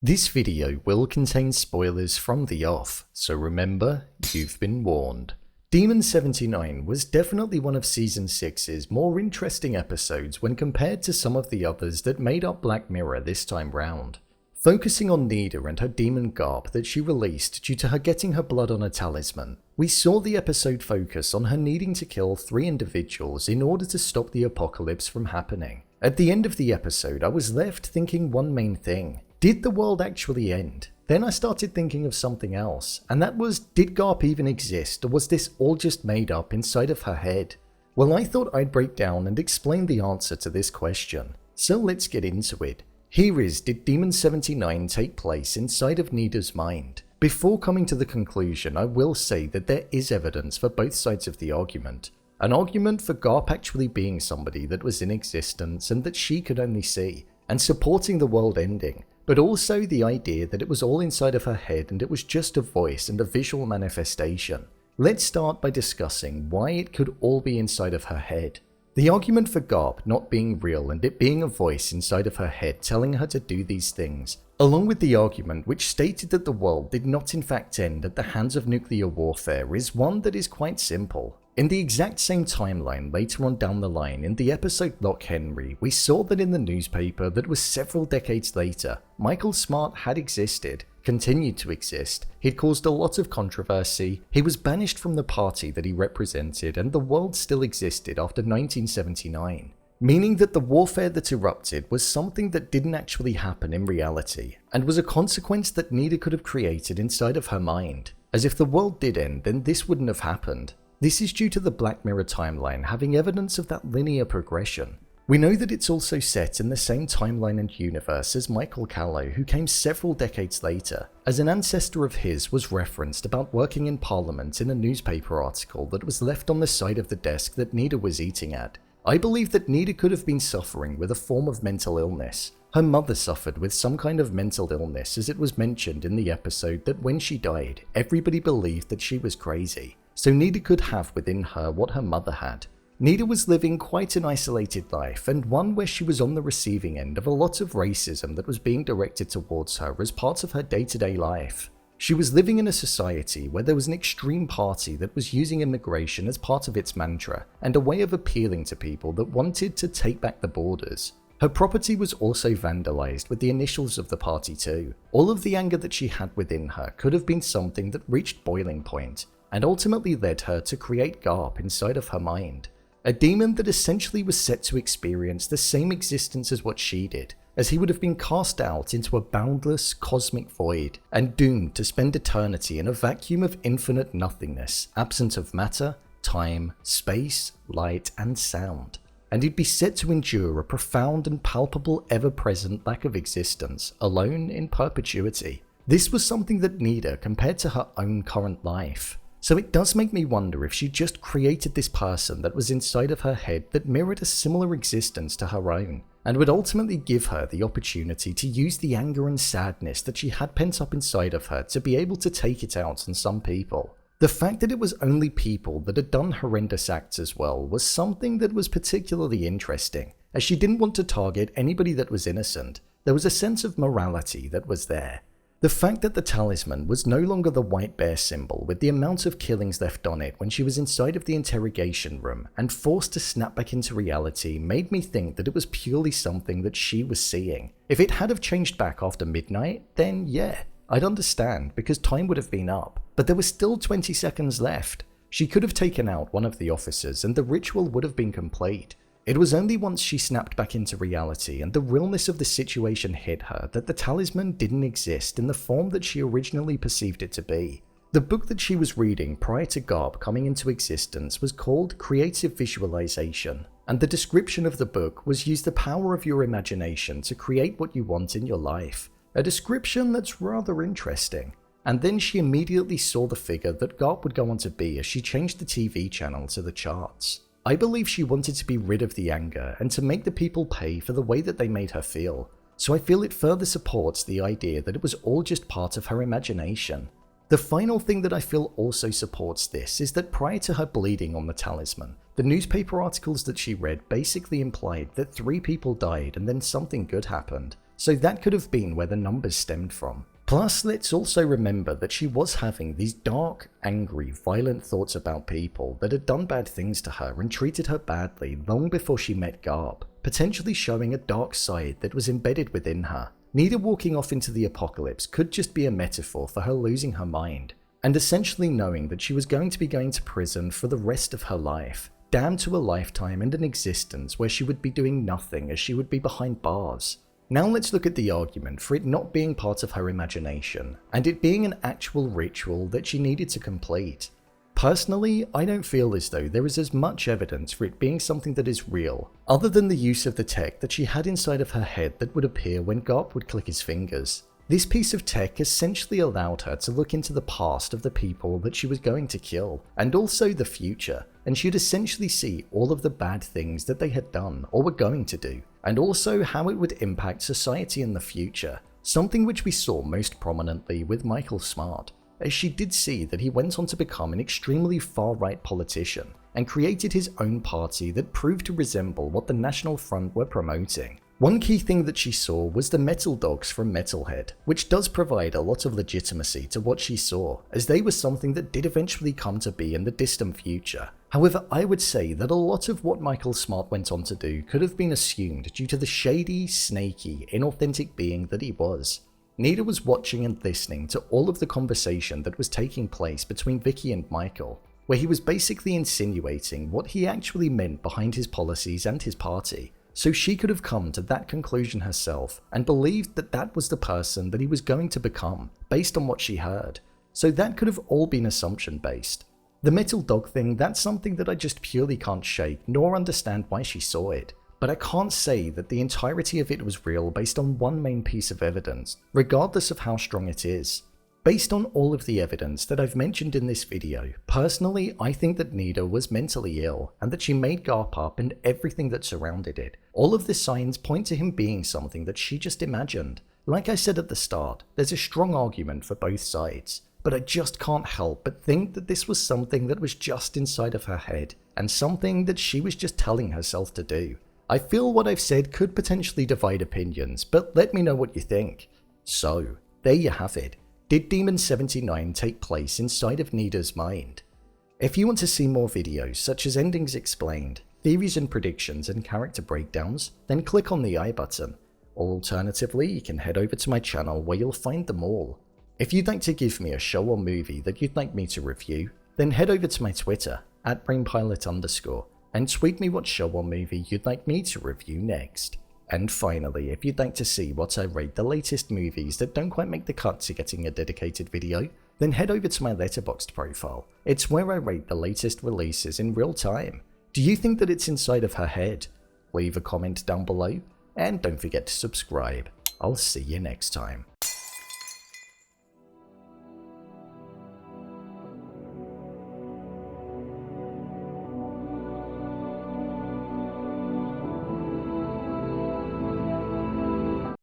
This video will contain spoilers from the off, so remember, you've been warned. Demon 79 was definitely one of Season 6's more interesting episodes when compared to some of the others that made up Black Mirror this time round. Focusing on Nida and her demon Gaap that she released due to her getting her blood on a talisman, we saw the episode focus on her needing to kill 3 individuals in order to stop the apocalypse from happening. At the end of the episode, I was left thinking one main thing. Did the world actually end? Then I started thinking of something else, and that was, did Gaap even exist, or was this all just made up inside of her head? Well, I thought I'd break down and explain the answer to this question, so let's get into it. Here is, did Demon 79 take place inside of Nida's mind? Before coming to the conclusion, I will say that there is evidence for both sides of the argument. An argument for Gaap actually being somebody that was in existence and that she could only see, and supporting the world ending, but also the idea that it was all inside of her head and it was just a voice and a visual manifestation. Let's start by discussing why it could all be inside of her head. The argument for Gaap not being real and it being a voice inside of her head telling her to do these things, along with the argument which stated that the world did not in fact end at the hands of nuclear warfare, is one that is quite simple. In the exact same timeline later on down the line in the episode Lock Henry, we saw that in the newspaper that was several decades later, Michael Smart had existed, continued to exist, he'd caused a lot of controversy, he was banished from the party that he represented, and the world still existed after 1979. Meaning that the warfare that erupted was something that didn't actually happen in reality, and was a consequence that Nida could have created inside of her mind. As if the world did end, then this wouldn't have happened. This is due to the Black Mirror timeline having evidence of that linear progression. We know that it's also set in the same timeline and universe as Michael Callow, who came several decades later, as an ancestor of his was referenced about working in Parliament in a newspaper article that was left on the side of the desk that Nida was eating at. I believe that Nida could have been suffering with a form of mental illness. Her mother suffered with some kind of mental illness, as it was mentioned in the episode that when she died, everybody believed that she was crazy. So Nida could have within her what her mother had. Nida was living quite an isolated life, and one where she was on the receiving end of a lot of racism that was being directed towards her as part of her day-to-day life. She was living in a society where there was an extreme party that was using immigration as part of its mantra, and a way of appealing to people that wanted to take back the borders. Her property was also vandalized with the initials of the party too. All of the anger that she had within her could have been something that reached boiling point, and ultimately led her to create Gaap inside of her mind. A demon that essentially was set to experience the same existence as what she did, as he would have been cast out into a boundless cosmic void and doomed to spend eternity in a vacuum of infinite nothingness, absent of matter, time, space, light, and sound. And he'd be set to endure a profound and palpable ever-present lack of existence, alone in perpetuity. This was something that Nida compared to her own current life. So it does make me wonder if she just created this person that was inside of her head that mirrored a similar existence to her own, and would ultimately give her the opportunity to use the anger and sadness that she had pent up inside of her to be able to take it out on some people. The fact that it was only people that had done horrendous acts as well was something that was particularly interesting, as she didn't want to target anybody that was innocent. There was a sense of morality that was there. The fact that the talisman was no longer the white bear symbol with the amount of killings left on it when she was inside of the interrogation room and forced to snap back into reality made me think that it was purely something that she was seeing. If it had have changed back after midnight, then yeah, I'd understand because time would have been up, but there was still 20 seconds left. She could have taken out one of the officers and the ritual would have been complete. It was only once she snapped back into reality and the realness of the situation hit her that the talisman didn't exist in the form that she originally perceived it to be. The book that she was reading prior to Gaap coming into existence was called Creative Visualization, and the description of the book was use the power of your imagination to create what you want in your life. A description that's rather interesting. And then she immediately saw the figure that Gaap would go on to be as she changed the TV channel to the charts. I believe she wanted to be rid of the anger and to make the people pay for the way that they made her feel, so I feel it further supports the idea that it was all just part of her imagination. The final thing that I feel also supports this is that prior to her bleeding on the talisman, the newspaper articles that she read basically implied that 3 people died and then something good happened. so that could have been where the numbers stemmed from. Plus, let's also remember that she was having these dark, angry, violent thoughts about people that had done bad things to her and treated her badly long before she met Gaap, potentially showing a dark side that was embedded within her. Nida walking off into the apocalypse could just be a metaphor for her losing her mind, and essentially knowing that she was going to be going to prison for the rest of her life, damned to a lifetime and an existence where she would be doing nothing as she would be behind bars. Now let's look at the argument for it not being part of her imagination, and it being an actual ritual that she needed to complete. Personally, I don't feel as though there is as much evidence for it being something that is real, other than the use of the tech that she had inside of her head that would appear when Gaap would click his fingers. This piece of tech essentially allowed her to look into the past of the people that she was going to kill, and also the future, and she'd essentially see all of the bad things that they had done or were going to do, and also how it would impact society in the future, something which we saw most prominently with Michael Smart, as she did see that he went on to become an extremely far-right politician and created his own party that proved to resemble what the National Front were promoting. One key thing that she saw was the metal dogs from Metalhead, which does provide a lot of legitimacy to what she saw, as they were something that did eventually come to be in the distant future. However, I would say that a lot of what Michael Smart went on to do could have been assumed due to the shady, snaky, inauthentic being that he was. Nida was watching and listening to all of the conversation that was taking place between Vicky and Michael, where he was basically insinuating what he actually meant behind his policies and his party, so she could have come to that conclusion herself and believed that that was the person that he was going to become, based on what she heard, so that could have all been assumption based. The metal dog thing, that's something that I just purely can't shake nor understand why she saw it. But I can't say that the entirety of it was real based on one main piece of evidence, regardless of how strong it is. Based on all of the evidence that I've mentioned in this video, personally I think that Nida was mentally ill and that she made Gaap up and everything that surrounded it. All of the signs point to him being something that she just imagined. Like I said at the start, there's a strong argument for both sides, but I just can't help but think that this was something that was just inside of her head and something that she was just telling herself to do. I feel what I've said could potentially divide opinions, but let me know what you think. So, there you have it. Did Demon 79 take place inside of Nida's mind? If you want to see more videos such as endings explained, theories and predictions and character breakdowns, then click on the I button. Or alternatively, you can head over to my channel where you'll find them all. If you'd like to give me a show or movie that you'd like me to review, then head over to my Twitter, @BrainPilot_, and tweet me what show or movie you'd like me to review next. And finally, if you'd like to see what I rate the latest movies that don't quite make the cut to getting a dedicated video, then head over to my Letterboxd profile. It's where I rate the latest releases in real time. Do you think that it's inside of her head? Leave a comment down below, and don't forget to subscribe. I'll see you next time.